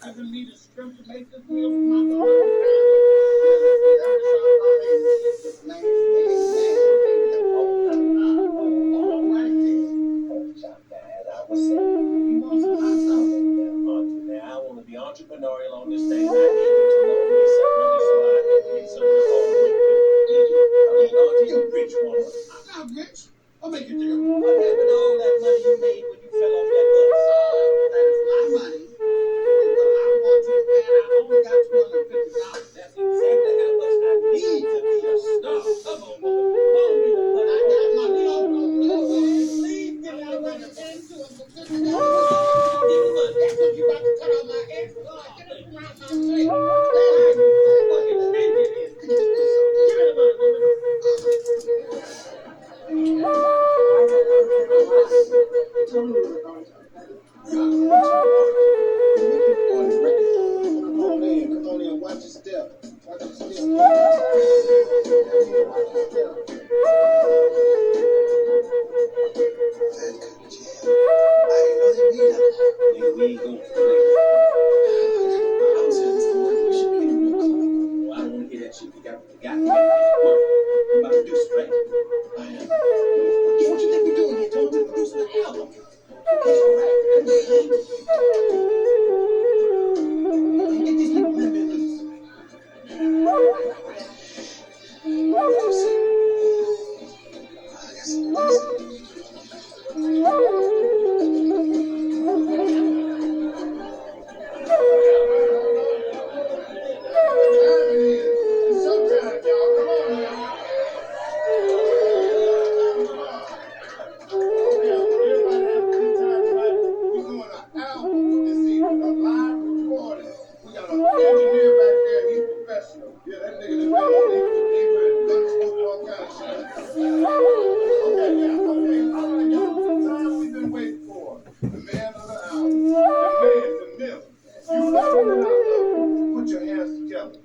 giving me the strength to make this meal for my daughter. Entrepreneurial on this thing. I need you to loan me some money so I can get something home with me. Hold on to your rich woman. I'm not rich. I'll make you do. What happened to all that money you made when you fell off that bus? That is my money. Well, I want you to pay, and I only got $250. That's exactly how much I need to be a star. Come on, woman. Loan me the money. I got my loan. Please give me the money. Give me the money. That's what you about to cut on my head. Watch your step. Watch your step. We ain't gonna play. I was saying this morning, we should be in the club. I don't want to hear that shit. We got to get work. We about to do this, right? I am. Yeah, what you think we're doing here? Don't we produce an album? Okay, all right. Get these people in there loose. Put your hands together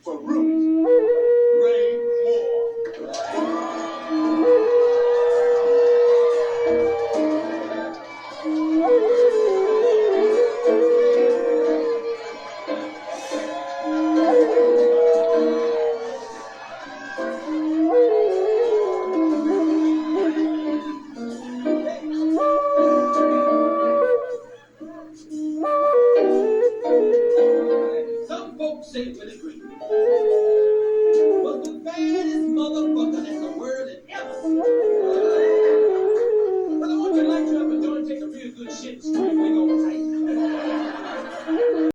for Ruth Ray Moore. Some folks say Willie Green.